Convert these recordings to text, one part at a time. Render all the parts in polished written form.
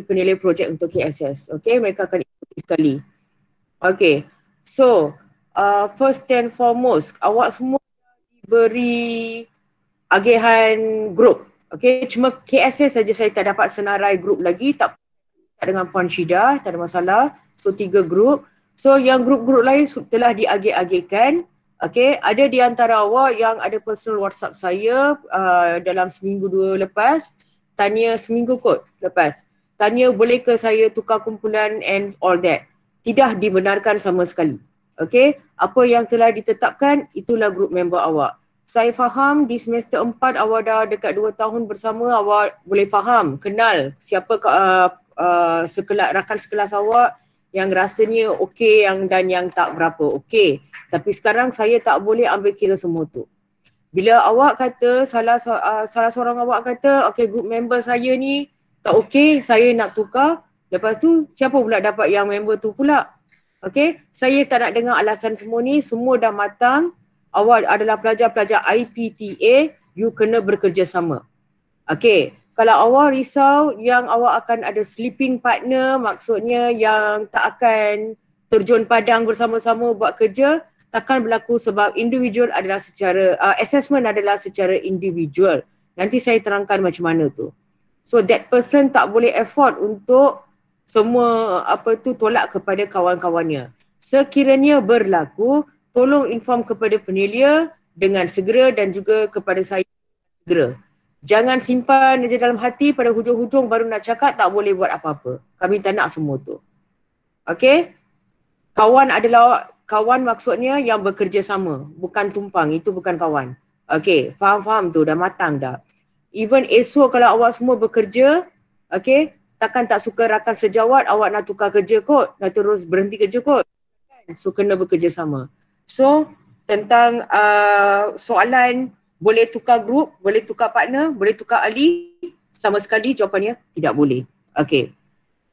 penilai projek untuk KSS. Okay, mereka akan ikuti sekali. Okay, so first and foremost, awak semua diberi agihan grup. Okay, cuma KSS saja saya tak dapat senarai grup lagi, tak dengan Puan Syida, tak ada masalah. So 3 grup. So yang grup-grup lain telah diagih-agihkan. Okay, ada di antara awak yang ada personal WhatsApp saya dalam seminggu 2 lepas, tanya seminggu kot lepas. Tanya boleh ke saya tukar kumpulan and all that. Tidak dibenarkan sama sekali. Okay, apa yang telah ditetapkan itulah grup member awak. Saya faham di semester 4 awak dah dekat 2 tahun bersama, awak boleh faham, kenal siapa rakan sekelas awak yang rasanya okey dan yang tak berapa okey. Tapi sekarang saya tak boleh ambil kira semua tu. Bila awak kata, salah seorang awak kata, okey group member saya ni tak okey, saya nak tukar. Lepas tu siapa pula dapat yang member tu pula? Okey, saya tak nak dengar alasan semua ni, semua dah matang. Awak adalah pelajar-pelajar IPTA, you kena bekerjasama. Okey, kalau awak risau yang awak akan ada sleeping partner, maksudnya yang tak akan terjun padang bersama-sama buat kerja, takkan berlaku sebab individual adalah secara, assessment adalah secara individual. Nanti saya terangkan macam mana tu. So that person tak boleh afford untuk semua tolak kepada kawan-kawannya. Sekiranya berlaku, tolong inform kepada penelia dengan segera dan juga kepada saya segera. Jangan simpan je dalam hati, pada hujung-hujung baru nak cakap tak boleh buat apa-apa. Kami tak nak semua tu. Okay? Kawan maksudnya yang bekerja sama, bukan tumpang, itu bukan kawan. Okay, faham-faham tu, dah matang dah. Even esok kalau awak semua bekerja, okay, takkan tak suka rakan sejawat, awak nak tukar kerja kot, nak terus berhenti kerja kot. So kena bekerja sama. So tentang soalan boleh tukar grup, boleh tukar partner, boleh tukar ahli, sama sekali jawapannya tidak boleh. Okay.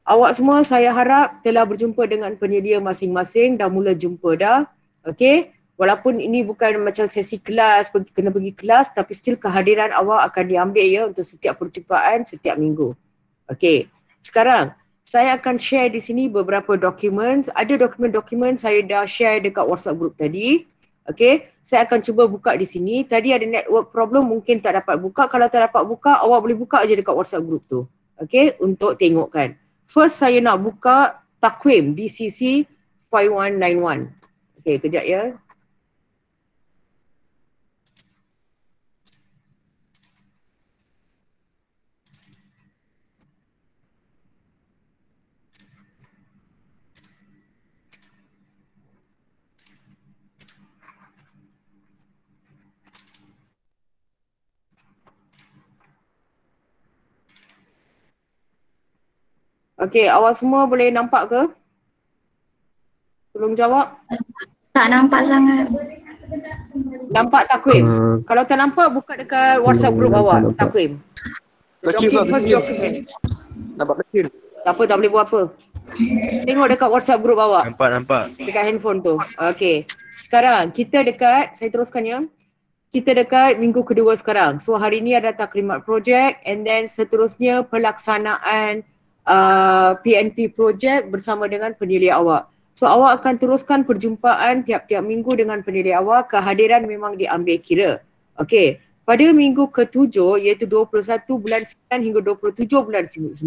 Awak semua saya harap telah berjumpa dengan penyedia masing-masing, dah mula jumpa dah. Okay. Walaupun ini bukan macam sesi kelas, kena pergi kelas, tapi still kehadiran awak akan diambil ya untuk setiap perjumpaan setiap minggu. Okay. Sekarang saya akan share di sini beberapa dokumen. Ada dokumen-dokumen saya dah share dekat WhatsApp group tadi. Okay, saya akan cuba buka di sini. Tadi ada network problem, mungkin tak dapat buka. Kalau tak dapat buka, awak boleh buka aja dekat WhatsApp group tu. Okay, untuk tengokkan. First saya nak buka takwim BCC 5191. Okay, kejap ya. Okey, awak semua boleh nampak ke? Tolong jawab. Tak nampak sangat. Nampak takwim? Kalau tak nampak, buka dekat WhatsApp group awak, takwim. Kecil tak? First document. Nampak kecil. Tak apa, tak boleh buat apa. Tengok dekat WhatsApp group awak. Nampak. Dekat handphone tu. Okey. Sekarang, kita dekat, saya teruskan ya. Kita dekat minggu kedua sekarang. So hari ni ada taklimat projek and then seterusnya pelaksanaan PNP projek bersama dengan penilai awak. So awak akan teruskan perjumpaan tiap-tiap minggu dengan penilai awak. Kehadiran memang diambil kira. Okey. Pada minggu ke-7 iaitu 21 bulan 9 hingga 27 bulan 9,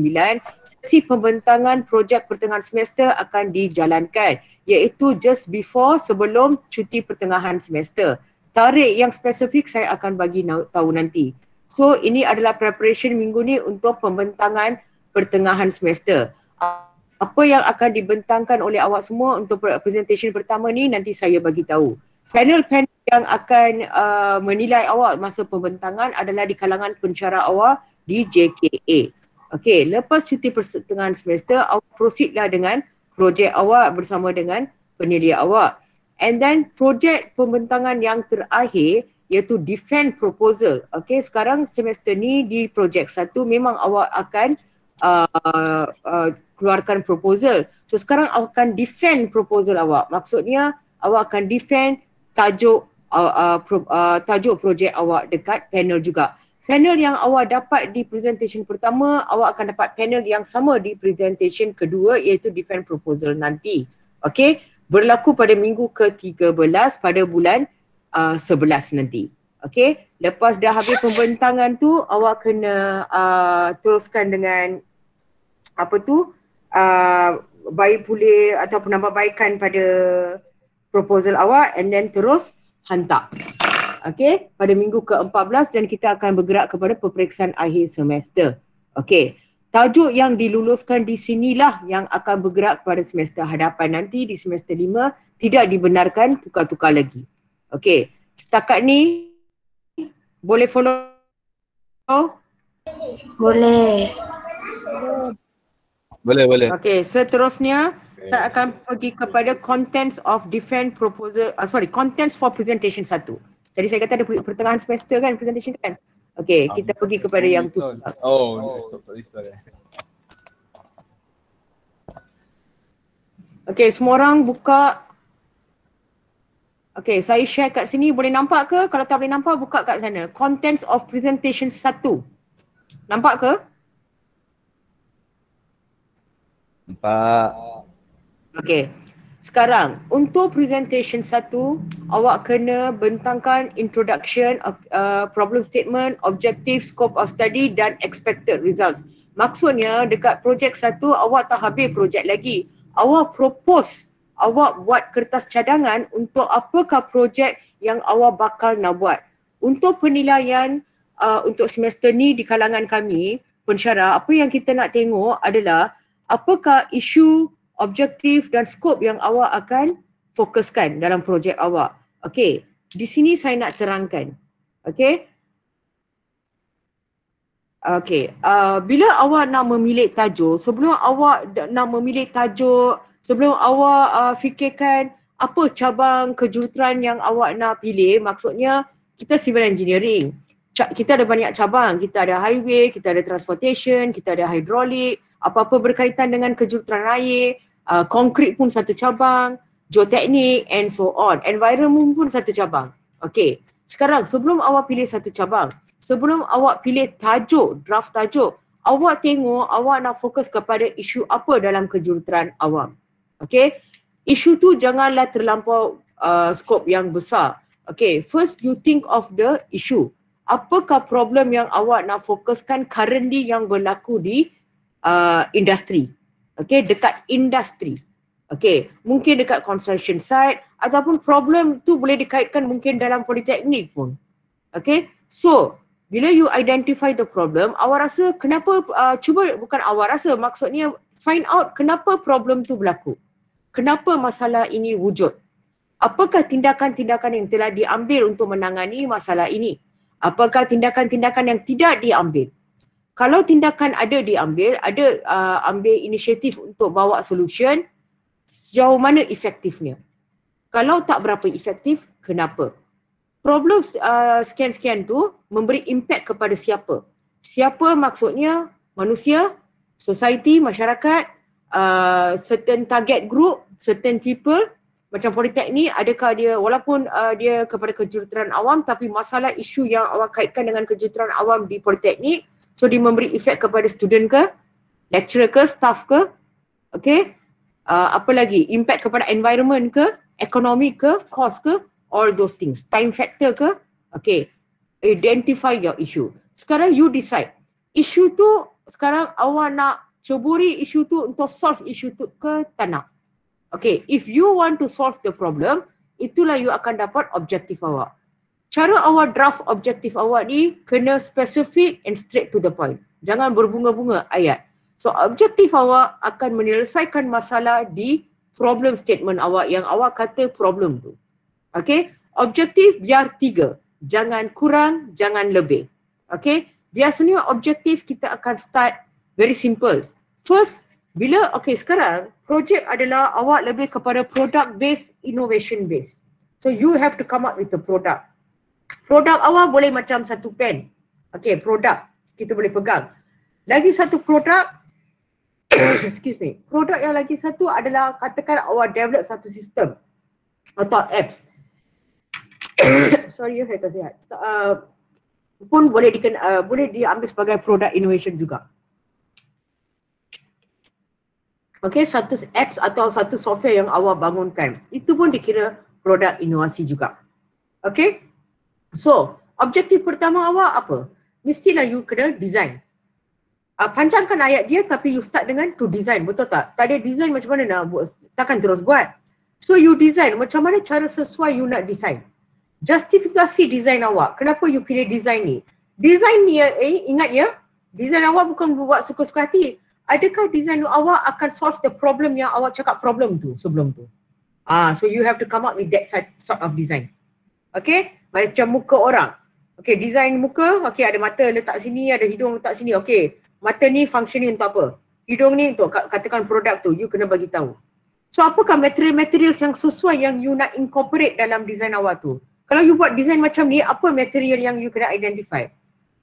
sesi pembentangan projek pertengahan semester akan dijalankan iaitu just before sebelum cuti pertengahan semester. Tarikh yang spesifik saya akan bagi tahu nanti. So ini adalah preparation minggu ni untuk pembentangan pertengahan semester. Apa yang akan dibentangkan oleh awak semua untuk presentation pertama ni nanti saya bagi tahu. Panel-panel yang akan menilai awak masa pembentangan adalah di kalangan pencara awak di JKA. Okey, lepas cuti pertengahan semester, awak proceedlah dengan projek awak bersama dengan penilai awak. And then projek pembentangan yang terakhir iaitu defend proposal. Okey, sekarang semester ni di projek 1 memang awak akan keluarkan proposal. So sekarang awak akan defend proposal awak. Maksudnya awak akan defend tajuk projek awak dekat panel juga. Panel yang awak dapat di presentation pertama, awak akan dapat panel yang sama di presentation kedua iaitu defend proposal nanti. Okey, berlaku pada minggu ke-13 pada bulan 11 nanti. Okey, lepas dah habis pembentangan tu, awak kena teruskan dengan apa tu, baik pulih atau penambahbaikan pada proposal awak and then terus hantar. Okey, pada minggu ke-14 dan kita akan bergerak kepada peperiksaan akhir semester. Okey, tajuk yang diluluskan di sinilah yang akan bergerak pada semester hadapan nanti di semester 5, tidak dibenarkan tukar-tukar lagi. Okey, setakat ni boleh follow? Boleh. Boleh. Okey, seterusnya saya akan pergi kepada contents of defend proposal, contents for presentation 1. Jadi saya kata ada pertengahan semester kan presentation kan? Okey, kita pergi kepada yang tu. Stop list. Okey, semua orang buka. Okey, saya share kat sini, boleh nampak ke? Kalau tak boleh nampak, buka kat sana. Contents of presentation 1. Nampak ke? Nampak. Okey. Sekarang, untuk presentation 1, awak kena bentangkan introduction, problem statement, objective, scope of study dan expected results. Maksudnya dekat projek 1 awak tak habis projek lagi. Awak propose, awak buat kertas cadangan untuk apakah projek yang awak bakal nak buat. Untuk penilaian untuk semester ni di kalangan kami, pensyarah, apa yang kita nak tengok adalah apakah isu, objektif dan skop yang awak akan fokuskan dalam projek awak. Okey, di sini saya nak terangkan. Okey. Okey, bila awak nak memilih tajuk, sebelum awak nak memilih tajuk, sebelum awak fikirkan apa cabang kejuruteraan yang awak nak pilih, maksudnya kita civil engineering. Kita ada banyak cabang, kita ada highway, kita ada transportation, kita ada hydraulic, apa-apa berkaitan dengan kejuruteraan air, konkrit pun satu cabang, geoteknik and so on. Environment pun satu cabang. Okey, sekarang sebelum awak pilih satu cabang, sebelum awak pilih tajuk, draft tajuk, awak tengok awak nak fokus kepada isu apa dalam kejuruteraan awam. Okey, isu tu janganlah terlampau skop yang besar. Okey, first you think of the issue. Apakah problem yang awak nak fokuskan currently yang berlaku di industri? Okey, dekat industri. Okey, mungkin dekat construction site ataupun problem tu boleh dikaitkan mungkin dalam politeknik pun. Okey, so bila you identify the problem, awak rasa kenapa, bukan awak rasa, maksudnya find out kenapa problem tu berlaku. Kenapa masalah ini wujud? Apakah tindakan-tindakan yang telah diambil untuk menangani masalah ini? Apakah tindakan-tindakan yang tidak diambil? Kalau tindakan ada diambil, ambil inisiatif untuk bawa solution, sejauh mana efektifnya? Kalau tak berapa efektif, kenapa? Problem sekian-sekian tu memberi impact kepada siapa? Siapa maksudnya manusia, society, masyarakat, certain target group, certain people. Macam politeknik, adakah dia, walaupun dia kepada kejuruteraan awam, tapi masalah isu yang awak kaitkan dengan kejuruteraan awam di politeknik, so dia memberi efek kepada student ke, lecturer ke, staff ke, okay. Apa lagi, impact kepada environment ke, ekonomi ke, cost ke, all those things, time factor ke, okay. Identify your issue. Sekarang you decide, isu tu sekarang awak nak ceburi isu tu untuk solve isu tu ke tak nak. Okay, if you want to solve the problem, itulah you akan dapat objektif awak. Cara awak draft objektif awak ni kena specific and straight to the point. Jangan berbunga-bunga ayat. So objektif awak akan menyelesaikan masalah di problem statement awak yang awak kata problem tu. Okay, objektif biar 3. Jangan kurang, jangan lebih. Okay, biasanya objektif kita akan start very simple. First, sekarang projek adalah awak lebih kepada product based, innovation based. So you have to come up with a product. Produk awak boleh macam satu pen. Okay, produk kita boleh pegang. Lagi satu produk, excuse me, produk yang lagi satu adalah katakan awak develop satu sistem atau apps. Sorry, saya tak sihat. pun boleh boleh diambil sebagai product innovation juga. Okay, satu apps atau satu software yang awak bangunkan, itu pun dikira produk inovasi juga. Okay, so objektif pertama awak apa? Mestilah you kena design. Panjangkan ayat dia tapi you start dengan to design, betul tak? Tak ada design macam mana nak buat, takkan terus buat. So you design, macam mana cara sesuai you nak design. Justifikasi design awak, kenapa you pilih design ni? Design ni, ingat ya, design awak bukan buat suka-suka hati. Adakah design awak akan solve the problem yang awak cakap problem tu sebelum tu? So you have to come up with that sort of design. Okay, macam muka orang. Okay, design muka, okay ada mata letak sini, ada hidung letak sini. Okay, mata ni function ni untuk apa? Hidung ni untuk katakan produk tu, you kena bagi tahu. So apakah material-material yang sesuai yang you nak incorporate dalam design awak tu? Kalau you buat design macam ni, apa material yang you kena identify?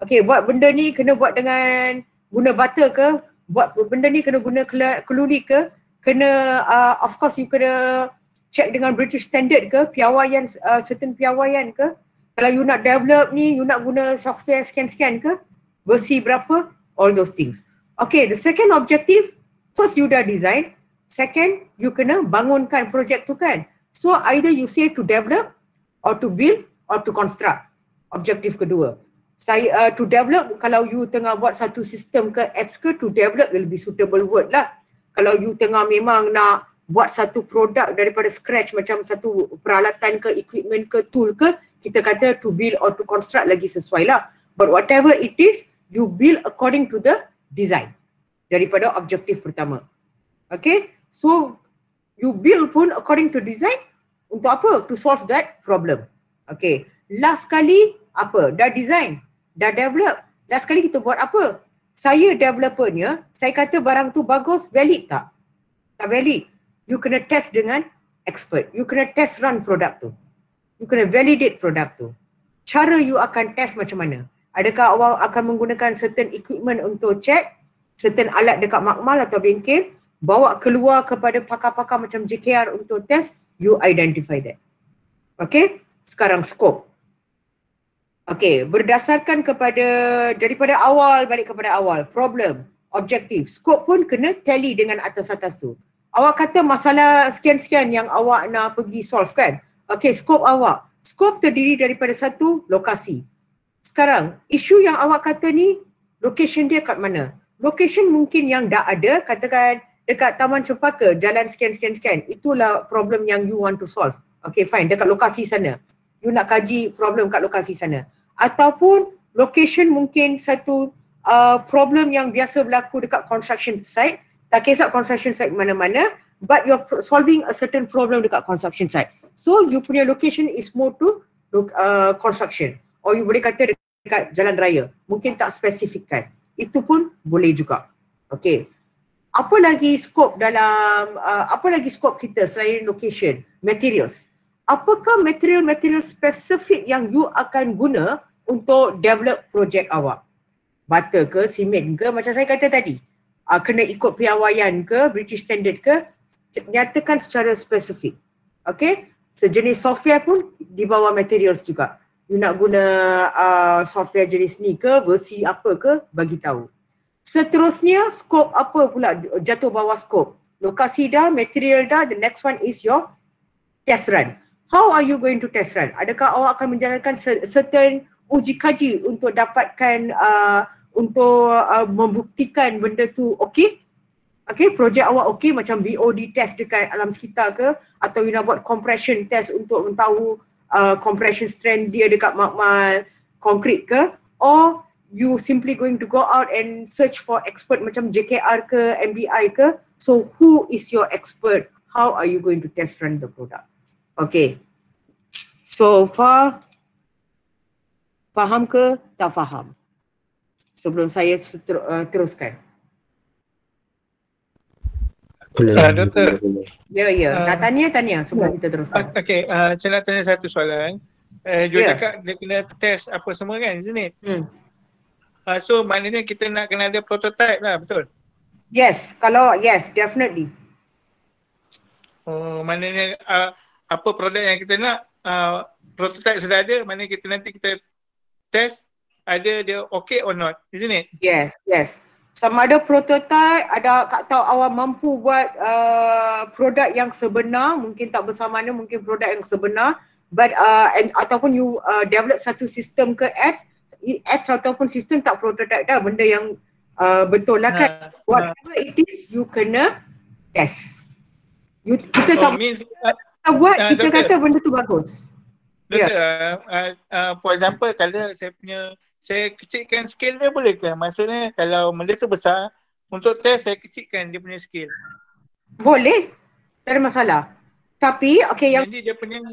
Okay, buat benda ni kena buat dengan guna butter ke? Buat benda ni kena guna keluli ke? Kena, of course you kena check dengan British standard ke? Piawaian, certain piawaian ke? Kalau you nak develop ni, you nak guna software scan-scan ke? Versi berapa? All those things. Okay, the second objective, first you dah design. Second, you kena bangunkan projek tu kan. So either you say to develop, or to build, or to construct. Objektif kedua. To develop, kalau you tengah buat satu sistem ke apps ke, to develop will be suitable word lah. Kalau you tengah memang nak buat satu produk daripada scratch macam satu peralatan ke, equipment ke, tool ke, kita kata to build or to construct lagi sesuai lah. But whatever it is, you build according to the design daripada objektif pertama. Okay, so you build pun according to design untuk apa? To solve that problem. Okay, last kali apa? Dah design, dah develop. Last kali kita buat apa? Saya developernya, saya kata barang tu bagus, valid tak? Tak valid. You kena test dengan expert. You kena test run produk tu. You kena validate produk tu. Cara you akan test macam mana? Adakah awak akan menggunakan certain equipment untuk check, certain alat dekat makmal atau bengkel, bawa keluar kepada pakar-pakar macam JKR untuk test, you identify that. Okay, sekarang scope. Okay, berdasarkan daripada awal balik kepada awal, problem, objektif, scope pun kena tally dengan atas-atas tu. Awak kata masalah sekian-sekian yang awak nak pergi solve kan? Okay, scope awak. Scope terdiri daripada satu lokasi. Sekarang, isu yang awak kata ni, location dia kat mana? Location mungkin yang dah ada, katakan dekat Taman Cempaka, jalan sekian-sekian-sekian. Itulah problem yang you want to solve. Okay, fine. Dekat lokasi sana. You nak kaji problem kat lokasi sana. Ataupun location mungkin satu problem yang biasa berlaku dekat construction site. Tak kisah construction site mana-mana, but you're solving a certain problem dekat construction site. So, you punya location is more to construction. Or you boleh kata dekat jalan raya. Mungkin tak spesifikkan. Itu pun boleh juga. Okay. Apa lagi skop kita selain location? Materials. Apakah material-material spesifik yang you akan guna untuk develop projek awak? Butter ke, simen ke, macam saya kata tadi. Kena ikut piawaian ke, British standard ke, nyatakan secara spesifik. Okay? Sejenis software pun di bawah materials juga. You nak guna software jenis ni ke, versi apa ke, bagi tahu. Seterusnya, skop apa pula jatuh bawah skop? Lokasi dah, material dah, the next one is your test run. How are you going to test run? Adakah awak akan menjalankan certain uji kaji untuk dapatkan, membuktikan benda tu okey? Okay, projek awak okey macam BOD test dekat alam sekitar ke? Atau you nak buat compression test untuk tahu compression strength dia dekat makmal konkret ke? Or you simply going to go out and search for expert macam JKR ke, MBI ke? So who is your expert? How are you going to test run the product? Okay. So far, faham ke tak faham? Sebelum saya teruskan. Doktor. Ya. Nak tanya sebelum kita teruskan. Okey, saya nak tanya satu soalan. Dia cakap dia kena test apa semua kan, isn't it? So maknanya kita nak kena ada prototype lah, betul? Yes, definitely. Oh, maknanya apa produk yang kita nak, prototype sudah ada, maknanya nanti kita test, ada dia okay or not, isn't it? Yes, yes. Sama ada prototype, ada atau awak mampu buat produk yang sebenar, mungkin tak bersamaan, mungkin produk yang sebenar, but ataupun you develop satu sistem ke apps ataupun sistem tak prototype dah, benda yang betul lah kan. Whatever it is, you kena test. Kita tak buat, kita kata benda tu bagus. For example, kalau saya kecilkan scale dia boleh ke? Maksudnya kalau benda tu besar, untuk test saya kecilkan dia punya scale. Boleh, tak ada masalah. Tapi yang jadi dia punya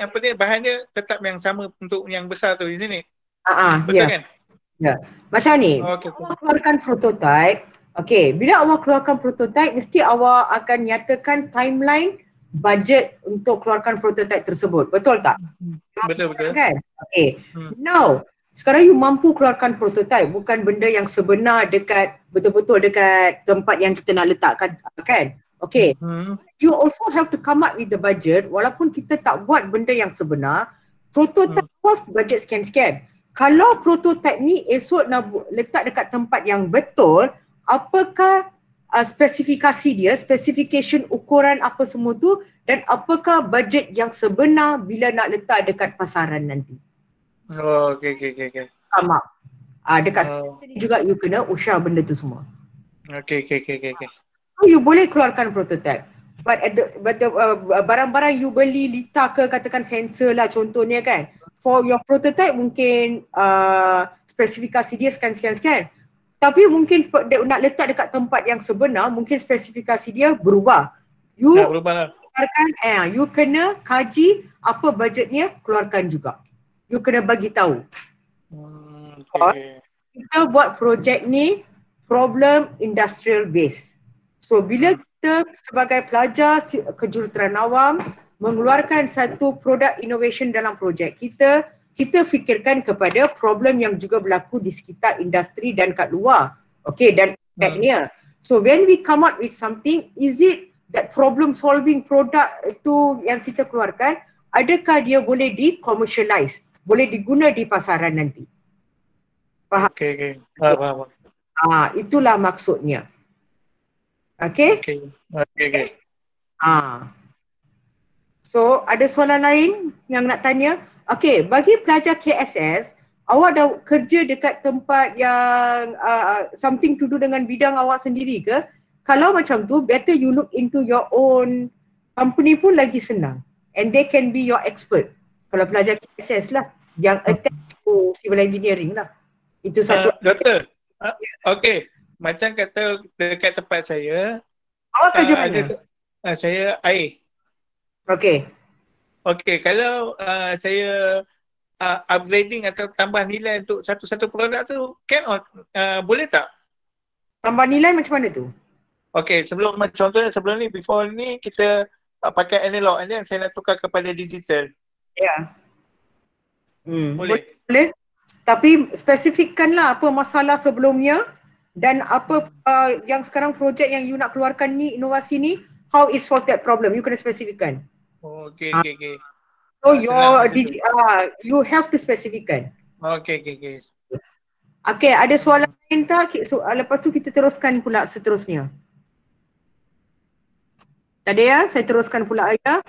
apa dia, bahan dia tetap yang sama untuk yang besar tu, isn't it? Betul kan? Ya. Macam ni, awak keluarkan prototype. Bila awak keluarkan prototype, mesti awak akan nyatakan timeline, budget untuk keluarkan prototype tersebut. Betul tak? Betul. Kan? Now, sekarang you mampu keluarkan prototype, bukan benda yang sebenar betul-betul dekat tempat yang kita nak letakkan, kan? You also have to come up with the budget. Walaupun kita tak buat benda yang sebenar, prototype budget sekian-sekian. Kalau prototype ni esok nak letak dekat tempat yang betul, apakah spesifikasi dia, specification, ukuran apa semua tu, dan apakah budget yang sebenar bila nak letak dekat pasaran nanti. Okay. Sama. Dekat sini juga you kena usah benda tu semua. Okay. So you boleh keluarkan prototype. But barang-barang you beli litar ke, katakan sensor lah contohnya kan. For your prototype mungkin spesifikasi dia sekian. Tapi mungkin nak letak dekat tempat yang sebenar, mungkin spesifikasi dia berubah. You keluarkan, you kena kaji apa budgetnya, keluarkan juga. You kena bagi tahu. Kita buat projek ni problem industrial base. So bila kita sebagai pelajar kejuruteraan awam mengeluarkan satu produk innovation dalam projek kita fikirkan kepada problem yang juga berlaku di sekitar industri dan kat luar. Dan impactnya. So when we come up with something, is it that problem solving product itu yang kita keluarkan, adakah dia boleh di-commercialize, boleh diguna di pasaran nanti? Faham? Faham. Itulah maksudnya. Okay. So ada soalan lain yang nak tanya? Bagi pelajar KSS, awak dah kerja dekat tempat yang something to do dengan bidang awak sendiri ke? Kalau macam tu, better you look into your own company pun lagi senang. And they can be your expert. Kalau pelajar KSS lah, yang attached to civil engineering lah. Itu satu. Doktor, macam kata dekat tempat saya. Awak kerja mana? Saya air. Kalau saya upgrading atau tambah nilai untuk satu-satu produk tu, boleh tak? Tambah nilai macam mana tu? Contohnya sebelum ni, before ni kita pakai analog, and then saya nak tukar kepada digital. Boleh. Tapi spesifikkanlah apa masalah sebelumnya dan apa yang sekarang projek yang you nak keluarkan ni, inovasi ni, how it solve that problem. You kena spesifikkan. So you have to specifikan. Ada soalan lain tak? Lepas tu kita teruskan pula seterusnya. Tadi saya teruskan pula ya.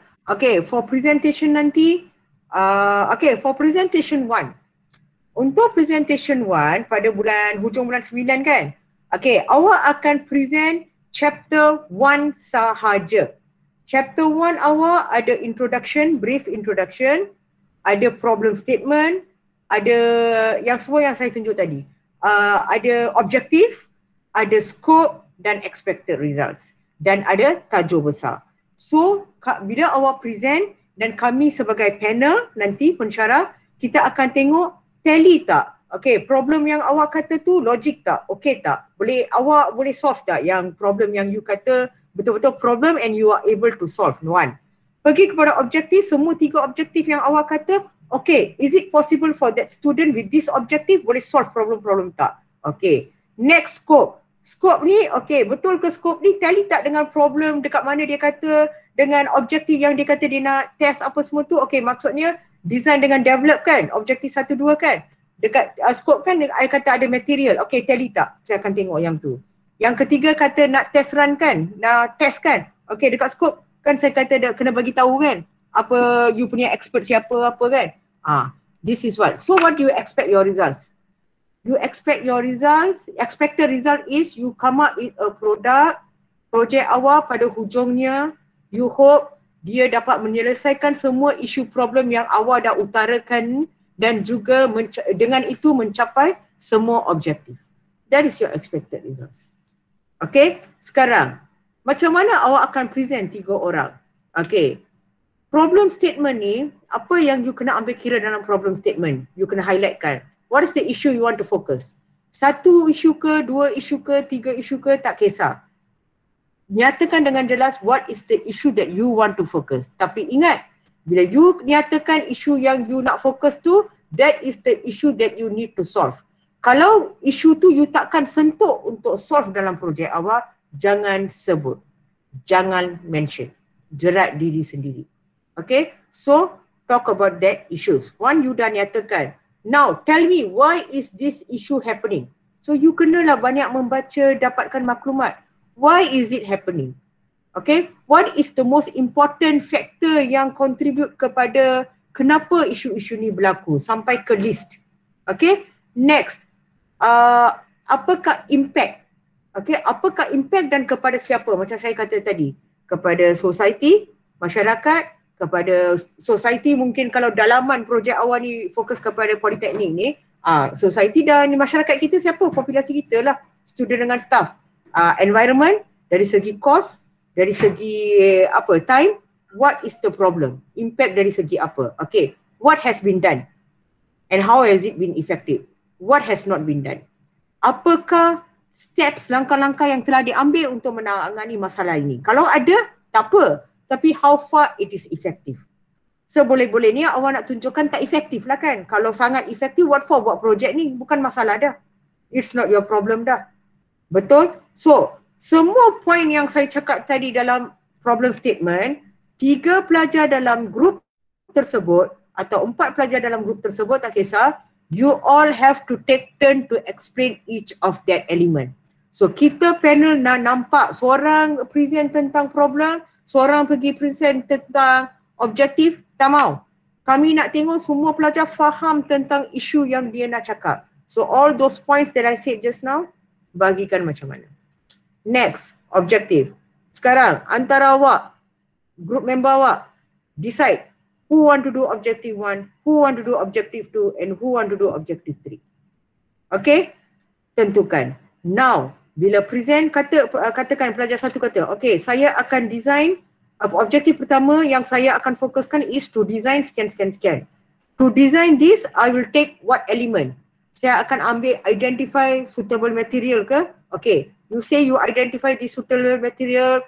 For presentation nanti, for presentation 1. Untuk presentation 1 pada hujung bulan 9 kan? Awak akan present chapter 1 sahaja. Chapter 1 awak ada introduction, brief introduction, ada problem statement, ada yang semua yang saya tunjuk tadi. Ada objektif, ada scope dan expected results. Dan ada tajuk besar. So, bila awak present dan kami sebagai panel nanti pensyarah, kita akan tengok tally tak? Problem yang awak kata tu logik tak? Tak? Awak boleh solve tak yang problem yang you kata betul-betul problem and you are able to solve? One. Pergi kepada objektif, semua 3 objektif yang awak kata, is it possible for that student with this objective boleh solve problem-problem tak? Next scope. Scope ni, betul ke scope ni tally tak dengan problem dekat mana dia kata, dengan objektif yang dia kata dia nak test apa semua tu. Maksudnya design dengan develop kan, objektif 1, 2 kan. Dekat scope kan I kata ada material. Okay, tally tak? Saya akan tengok yang tu. Yang ketiga kata nak test run kan? Nak test kan? Okay, dekat scope kan saya kata kena bagi tahu kan? Apa you punya expert siapa apa kan? This is what. So what do you expect your results? You expect your results, expected result is you come up with a product, projek awal pada hujungnya, you hope dia dapat menyelesaikan semua isu problem yang awal dah utarakan dan juga dengan itu mencapai semua objektif. That is your expected results. Okay, sekarang macam mana awak akan present 3 orang? Okay, problem statement ni, apa yang you kena ambil kira dalam problem statement? You kena highlightkan. What is the issue you want to focus? 1 isu ke, 2 isu ke, 3 isu ke, tak kisah. Nyatakan dengan jelas what is the issue that you want to focus. Tapi ingat, bila you nyatakan isu yang you nak fokus tu, that is the issue that you need to solve. Kalau isu tu you takkan sentuh untuk solve dalam projek awal, jangan sebut. Jangan mention. Jerat diri sendiri. Okay, so talk about that issues. One, you dah nyatakan. Now, tell me why is this issue happening? So you kenalah banyak membaca, dapatkan maklumat. Why is it happening? Okay, what is the most important factor yang contribute kepada kenapa isu-isu ni berlaku? Sampai ke list. Okay, next. Apakah impact? Okay, apakah impact dan kepada siapa? Macam saya kata tadi. Kepada society, masyarakat, kepada society mungkin kalau dalaman projek awal ni fokus kepada politeknik ni, society dan masyarakat kita siapa? Populasi kita lah, student dengan staff. Environment, dari segi cost, dari segi time, what is the problem? Impact dari segi apa? Okay, what has been done? And how has it been effective? What has not been done? Apakah steps, langkah-langkah yang telah diambil untuk menangani masalah ini? Kalau ada, tak apa. Tapi how far it is effective. So boleh-bolehnya awak nak tunjukkan tak efektif lah kan. Kalau sangat efektif, what for buat projek ni? Bukan masalah dah. It's not your problem dah. Betul? So, semua point yang saya cakap tadi dalam problem statement, 3 pelajar dalam grup tersebut atau 4 pelajar dalam grup tersebut, tak kisah, you all have to take turn to explain each of that element. So kita panel nak nampak seorang present tentang problem, seorang pergi present tentang objektif, tak mau. Kami nak tengok semua pelajar faham tentang isu yang dia nak cakap. So all those points that I said just now, bagikan macam mana. Next, objektif. Sekarang antara awak, group member awak, decide who want to do objective 1, who want to do objective 2 and who want to do objective 3. Okay? Tentukan. Now, bila present katakan pelajar satu kata, okay, saya akan design objektif pertama yang saya akan fokuskan is to design sekian. To design this, I will take what element? Saya akan ambil identify suitable material ke? Okay, you say you identify this suitable material,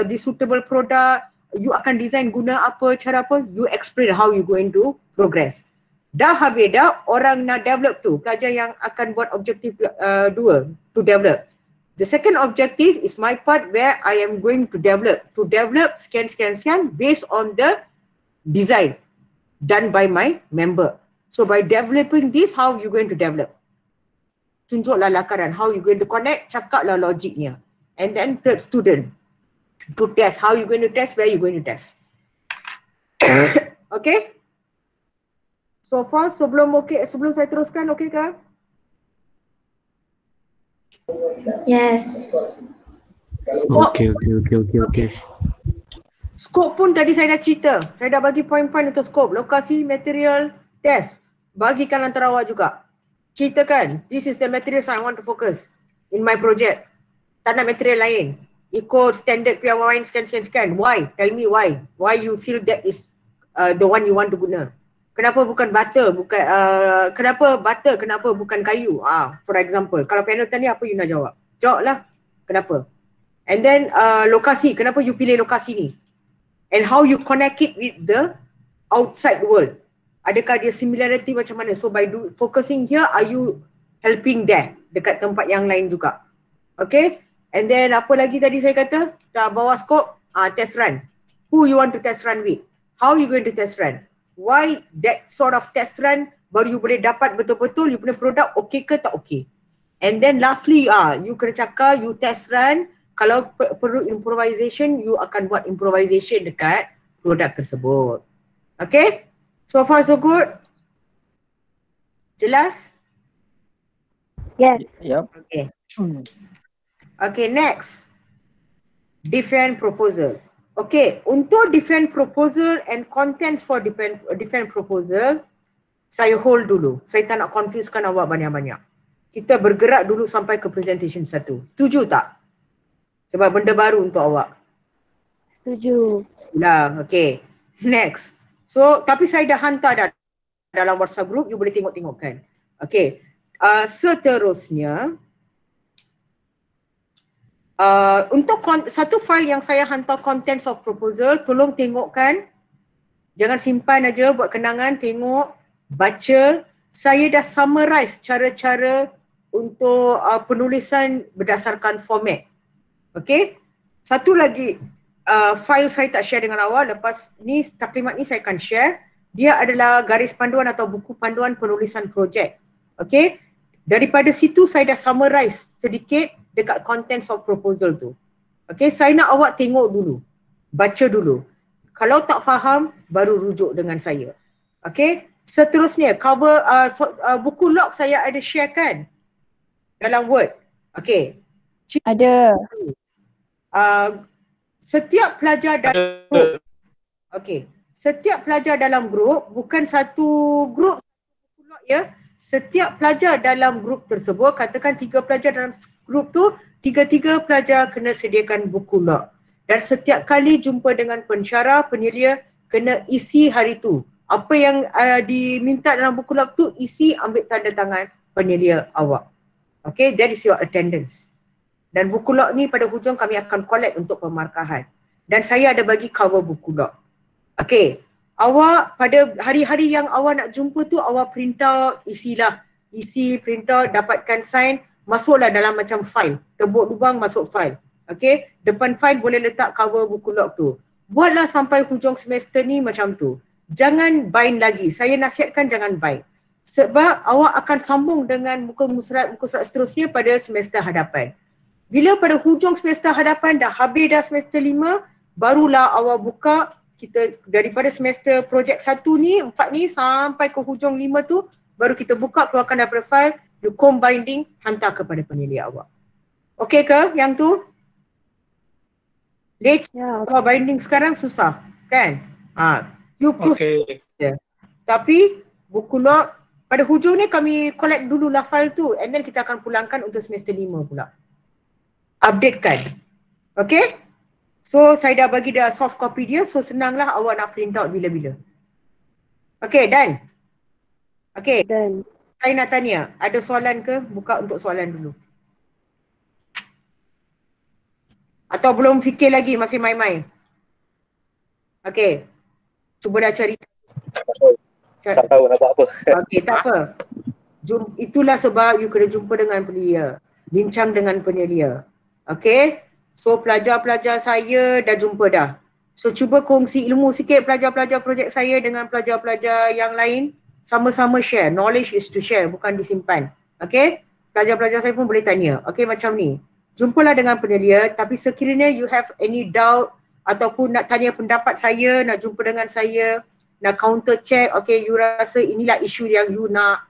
this suitable product, you akan design guna apa, cara apa, you explain how you going to progress. Dah habis dah, orang nak develop tu, pelajar yang akan buat objektif 2 to develop. The second objective is my part where I am going to develop sekian based on the design done by my member. So by developing this, how you going to develop? Tunjuklah lakaran, how you going to connect, cakaplah logiknya. And then third student, to test, how you going to test, where you going to test. Okay? So far, sebelum saya teruskan, okay kah? Yes. Okay. Scope pun tadi saya dah cerita. Saya dah bagi point-point untuk scope. Lokasi, material, test. Bagikan antara awak juga. Ceritakan, this is the materials I want to focus in my project. Tak nak material lain. Ikut standard PRY sekian. Why? Tell me why. Why you feel that is the one you want to guna. Kenapa bukan butter? Kenapa butter? Kenapa bukan kayu? For example, kalau panel tadi apa you nak jawab? Jawablah. Kenapa? And then lokasi. Kenapa you pilih lokasi ni? And how you connect it with the outside world? Adakah dia similarity macam mana? So by focusing here, are you helping there dekat tempat yang lain juga? Okay? And then apa lagi tadi saya kata? Dah bawah scope, test run. Who you want to test run with? How you going to test run? Why that sort of test run baru you boleh dapat betul-betul you punya produk okey ke tak okey. And then lastly, you kena cakap, you test run, kalau perlu improvisation, you akan buat improvisation dekat produk tersebut. Okay? So far so good? Jelas? Yes. Yep. Okay. Okay, next. Defend proposal. Okay, untuk defend proposal and contents for defend proposal, saya hold dulu. Saya tak nak confusekan awak banyak-banyak. Kita bergerak dulu sampai ke presentation 1. Setuju tak? Sebab benda baru untuk awak. Setuju. Lah, okay. Next. So, tapi saya dah hantar dah dalam WhatsApp group, you boleh tengok-tengokkan. Okay. Seterusnya, untuk satu file yang saya hantar contents of proposal, tolong tengokkan. Jangan simpan aja buat kenangan, tengok, baca. Saya dah summarize cara-cara untuk penulisan berdasarkan format. Okay. Satu lagi file saya tak share dengan awak, lepas ni taklimat ni saya akan share. Dia adalah garis panduan atau buku panduan penulisan projek. Okay. Daripada situ saya dah summarize sedikit dekat contents of proposal tu. Okay, saya nak awak tengok dulu. Baca dulu. Kalau tak faham, baru rujuk dengan saya. Okay, seterusnya cover buku log saya ada share kan? Dalam Word. Okay. Ada. Setiap pelajar dalam grup. Okay. Setiap pelajar dalam grup, bukan satu grup buku log ya. Setiap pelajar dalam grup tersebut, katakan 3 pelajar dalam grup tu, 3 pelajar kena sediakan buku log. Dan setiap kali jumpa dengan pensyarah, penyelia, kena isi hari tu. Apa yang diminta dalam buku log tu, isi, ambil tanda tangan penyelia awak. Okay, that is your attendance. Dan buku log ni pada hujung kami akan collect untuk pemarkahan. Dan saya ada bagi cover buku log. Okay. Awak pada hari-hari yang awak nak jumpa tu, awak print out, isilah. Isi, print out, dapatkan sign, masuklah dalam macam file. Tebuk lubang, masuk file. Okay, depan file boleh letak cover buku log tu. Buatlah sampai hujung semester ni macam tu. Jangan bind lagi. Saya nasihatkan jangan bind. Sebab awak akan sambung dengan muka surat seterusnya pada semester hadapan. Bila pada hujung semester hadapan dah habis dah semester 5, barulah awak buka. Kita daripada semester projek 1 ni, 4 ni sampai ke hujung 5 tu, baru kita buka, keluarkan daripada file, you comb binding, hantar kepada penyelia awak. Okey ke yang tu? Ya. Kalau binding sekarang susah, kan? You proof. Okay. Tapi buku log, pada hujung ni kami collect dululah file tu, and then kita akan pulangkan untuk semester 5 pula. Updatekan. Okay? So saya dah bagi dah soft copy dia, so senanglah awak nak print out bila-bila. Okay, done? Okay. Dan Saya nak tanya, ada soalan ke? Buka untuk soalan dulu. Atau belum fikir lagi, masih main-main? Okay. Cuba dah cari. Tak tahu nak buat apa. Okay, tak apa. Itulah sebab you kena jumpa dengan penyelia. Bincang dengan penyelia. Okay. So pelajar-pelajar saya dah jumpa dah. So cuba kongsi ilmu sikit pelajar-pelajar projek saya dengan pelajar-pelajar yang lain. Sama-sama share. Knowledge is to share, bukan disimpan. Okay? Pelajar-pelajar saya pun boleh tanya. Okay, macam ni. Jumpalah dengan penyelia, tapi sekiranya you have any doubt ataupun nak tanya pendapat saya, nak jumpa dengan saya, nak counter check, okay, you rasa inilah isu yang you nak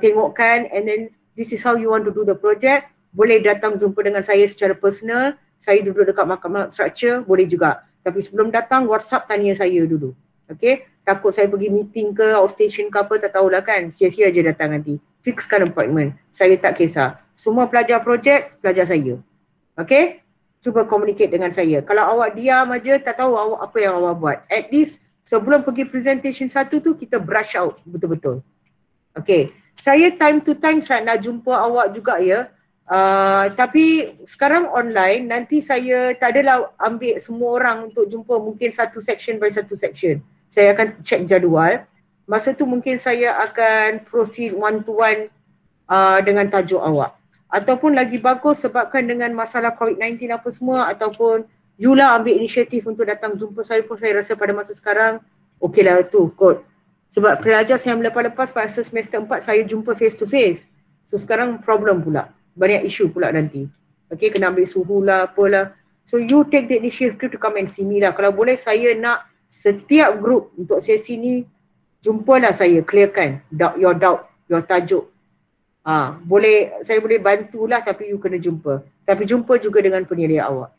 tengokkan, and then this is how you want to do the project, boleh datang jumpa dengan saya secara personal. Saya duduk dekat mahkamah structure, boleh juga. Tapi sebelum datang, WhatsApp tanya saya dulu. Okay? Takut saya pergi meeting ke, outstation ke apa, tak tahulah kan. Sia-sia je datang nanti. Fixkan appointment. Saya tak kisah. Semua pelajar projek, pelajar saya. Okay? Cuba communicate dengan saya. Kalau awak diam aja, tak tahu awak apa yang awak buat. At least sebelum pergi presentation 1 tu, kita brush out betul-betul. Okay? Saya time to time saya nak jumpa awak juga ya. Tapi sekarang online, nanti saya tak adalah ambil semua orang untuk jumpa, mungkin satu section by satu section. Saya akan check jadual. Masa tu mungkin saya akan proceed one to one dengan tajuk awak. Ataupun lagi bagus sebabkan dengan masalah COVID-19 apa semua, ataupun you lah ambil inisiatif untuk datang jumpa saya pun, saya rasa pada masa sekarang okey lah tu kot. Sebab pelajar saya lepas-lepas pada semester 4 saya jumpa face to face. So sekarang problem pula. Banyak isu pula nanti. Okay, kena ambil suhu lah, apalah. So you take the initiative to come and see me lah. Kalau boleh saya nak setiap group untuk sesi ni jumpalah saya, clearkan your doubt, your tajuk. Saya boleh bantulah tapi you kena jumpa. Tapi jumpa juga dengan penilai awak.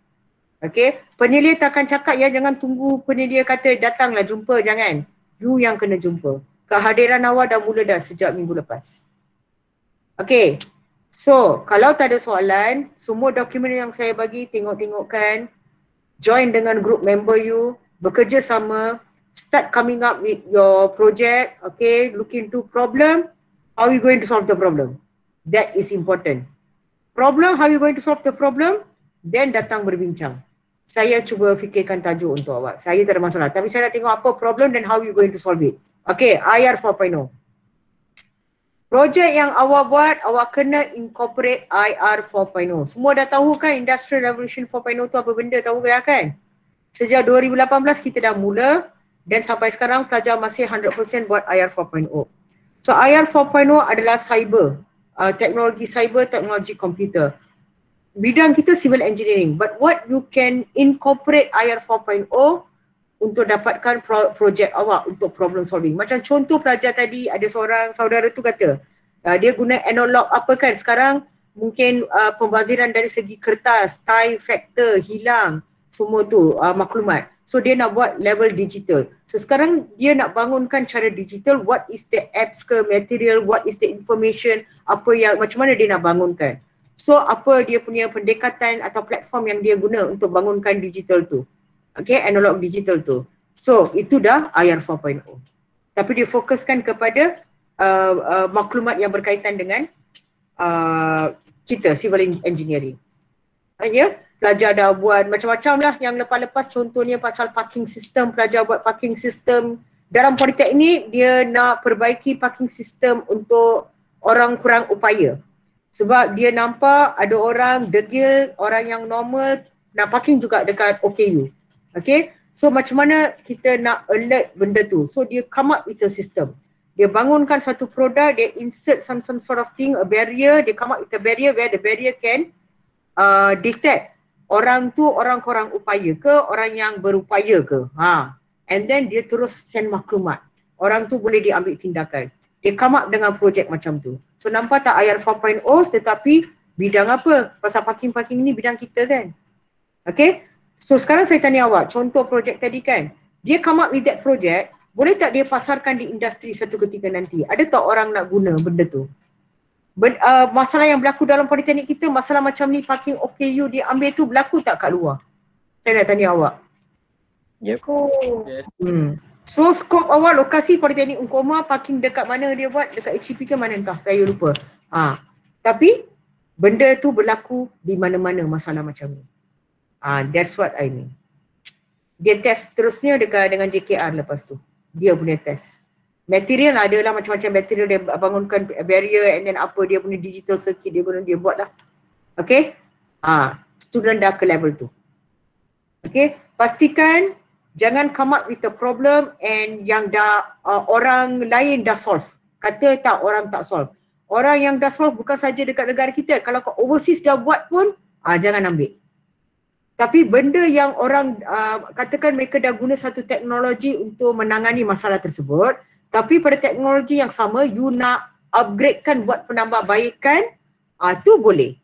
Okay, penilai takkan cakap ya, jangan tunggu penilai kata datanglah jumpa, jangan. You yang kena jumpa. Kehadiran awak dah mula dah sejak minggu lepas. Okay, so kalau tak ada soalan, semua dokumen yang saya bagi tengok-tengokkan, join dengan group member you, bekerja sama, start coming up with your project, okay, look into problem, how you going to solve the problem. That is important. Problem, how you going to solve the problem, then datang berbincang. Saya cuba fikirkan tajuk untuk awak. Saya tak ada masalah. Tapi saya nak tengok apa problem dan how you going to solve it. Okay, IR 4.0. Projek yang awak buat, awak kena incorporate IR 4.0. Semua dah tahu kan Industrial Revolution 4.0 tu apa benda, tahu kan? Sejak 2018 kita dah mula dan sampai sekarang pelajar masih 100% buat IR 4.0. So IR 4.0 adalah cyber, teknologi cyber, teknologi komputer. Bidang kita civil engineering, but what you can incorporate IR 4.0 untuk dapatkan projek awak untuk problem solving. Macam contoh pelajar tadi, ada seorang saudara tu kata dia guna analog apa kan, sekarang mungkin pembaziran dari segi kertas, time factor hilang, semua tu maklumat. So dia nak buat level digital. So sekarang dia nak bangunkan cara digital, what is the apps ke material, what is the information, apa yang macam mana dia nak bangunkan. So apa dia punya pendekatan atau platform yang dia guna untuk bangunkan digital tu. Okay, analog digital tu. So itu dah IR 4.0. Tapi dia fokuskan kepada maklumat yang berkaitan dengan kita, civil engineering. Ya, pelajar dah buat macam-macam lah yang lepas-lepas, contohnya pasal parking system, pelajar buat parking system. Dalam politeknik dia nak perbaiki parking system untuk orang kurang upaya. Sebab dia nampak ada orang degil, orang yang normal nak parking juga dekat OKU. Okay, so macam mana kita nak alert benda tu. So dia come up with a system. Dia bangunkan satu produk, dia insert some sort of thing, a barrier, dia come up with a barrier where the barrier can detect orang tu orang kurang upaya ke, orang yang berupaya ke. And then dia terus send maklumat. Orang tu boleh diambil tindakan. Dia come up dengan projek macam tu. So nampak tak IR 4.0 tetapi bidang apa? Pasal parking-parking ni bidang kita kan. Okay. So sekarang saya tanya awak, contoh projek tadi kan. Dia come up with that project, boleh tak dia pasarkan di industri satu ketika nanti? Ada tak orang nak guna benda tu? Masalah yang berlaku dalam politeknik kita, masalah macam ni parking OKU dia ambil tu berlaku tak kat luar? Saya nak tanya awak. Yep. Yes. So skop awak lokasi politeknik Unkoma, parking dekat mana dia buat, dekat HEP ke mana entah, saya lupa. Tapi benda tu berlaku di mana-mana masalah macam ni. That's what I mean. Dia test terusnya dengan JKR lepas tu. Dia punya test. Material adalah macam-macam material, dia bangunkan barrier and then apa dia punya digital circuit dia guna, dia buat lah. Okay. Student dah ke level tu. Okay. Pastikan jangan come up with a problem and yang dah orang lain dah solve. Kata tak, orang tak solve. Orang yang dah solve bukan saja dekat negara kita. Kalau kat overseas dah buat pun, jangan ambil. Tapi benda yang orang katakan mereka dah guna satu teknologi untuk menangani masalah tersebut, tapi pada teknologi yang sama you nak upgradekan buat penambahbaikan, tu boleh.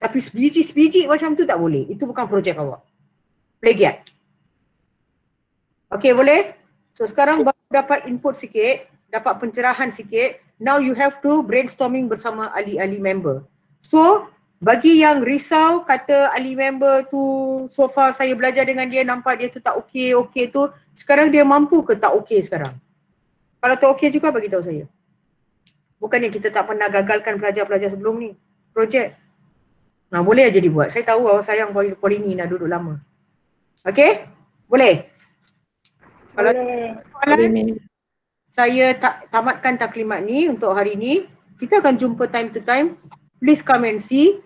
Tapi sebiji-sebiji macam tu tak boleh. Itu bukan projek awak. Plagiat. Okay, boleh? So sekarang baru dapat input sikit, dapat pencerahan sikit. Now you have to brainstorming bersama ahli-ahli member. So bagi yang risau kata ahli member tu so far saya belajar dengan dia nampak dia tu tak okey tu, sekarang dia mampu ke tak okey sekarang? Kalau tak okey juga bagi tahu saya. Bukannya kita tak pernah gagalkan pelajar-pelajar sebelum ni projek. Boleh aja dibuat. Saya tahu awak sayang poli ni nak duduk lama. Okay? Boleh? Kalau soalan, saya tamatkan taklimat ni untuk hari ni. Kita akan jumpa time to time. Please come and see.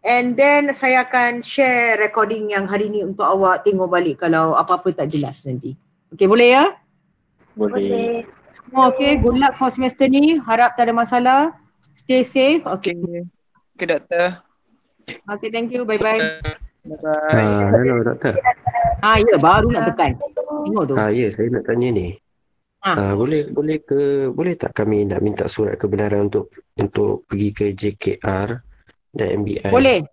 And then saya akan share recording yang hari ni untuk awak tengok balik kalau apa-apa tak jelas nanti. Okay, boleh ya? Boleh. Semua okay. Good luck for semester ni. Harap tak ada masalah. Stay safe. Okay. Okay, doktor. Okay, thank you. Bye-bye. Bye-bye. Hello doktor. Ya, baru nak tekan. Tengok tu. Ya, saya nak tanya ni. Boleh tak kami nak minta surat kebenaran untuk pergi ke JKR dan MBI? Boleh.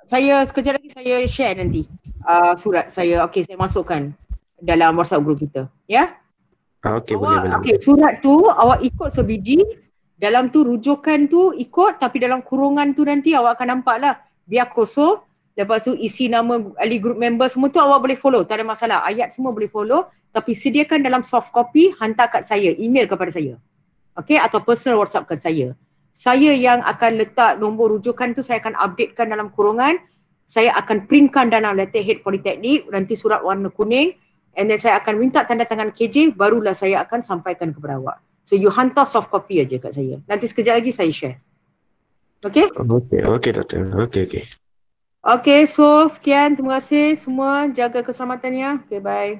Saya sekejap lagi saya share nanti surat saya. Okay, saya masukkan dalam WhatsApp group kita. Ya? Okey, boleh. Okay, surat tu awak ikut sebiji. Dalam tu rujukan tu ikut, tapi dalam kurungan tu nanti awak akan nampak lah. Biar kosong. Lepas tu isi nama ahli group member semua tu awak boleh follow. Tak ada masalah. Ayat semua boleh follow. Tapi sediakan dalam soft copy, hantar kat saya. Email kepada saya. Okay, atau personal WhatsApp kat saya. Saya yang akan letak nombor rujukan tu, saya akan updatekan dalam kurungan. Saya akan printkan dalam letterhead Politeknik, nanti surat warna kuning. And then saya akan minta tanda tangan KJ, barulah saya akan sampaikan kepada awak. So you hantar soft copy aja kat saya. Nanti sekejap lagi saya share. Okay? Okey doktor. Okey. Okay, so sekian. Terima kasih semua. Jaga keselamatannya. Okay, bye.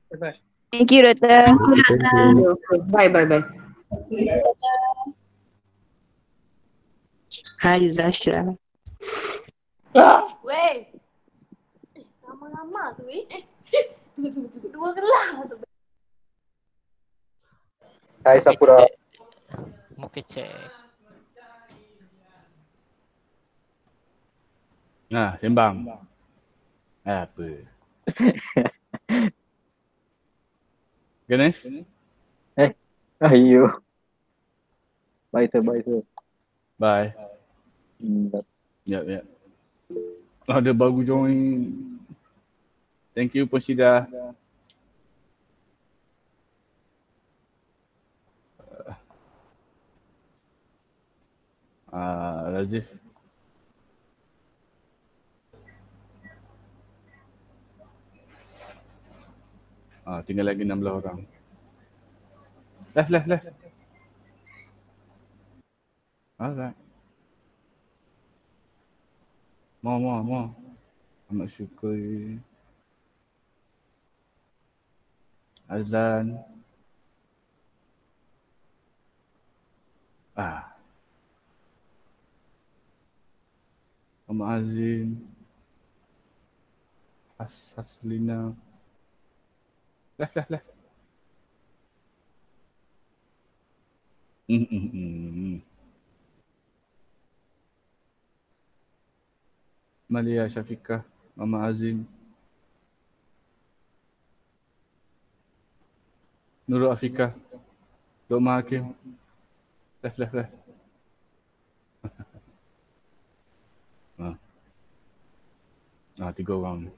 Bye-bye. Thank you, doktor. Okay, bye. Hai Zasha. Weh. Lama-lama tu Tunggu. Dua gelas tu. Hai Sapura. Mau kecek. Nah, sembang. Apa? Ganesh? Ayo. Bye sir. Bye. Yep. Ada baru join. Thank you Persida. Razif. Tinggal lagi 16 orang. Left. Alright. More. Amat syukur. Azan. Muhammad Azim. Haslina. Left. Malia Syafiqah, Mama Azim, Nurul Afiqah, Dok Mahakim. Left. Tiga orang.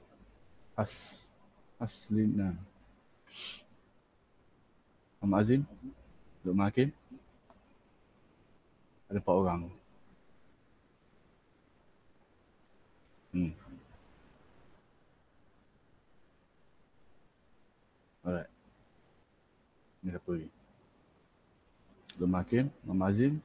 Haslina. Mama Azim, Dok Mahakim. Ada 4 orang. Alright. Ni siapa lagi? Dok Mahakim, Mama Azim,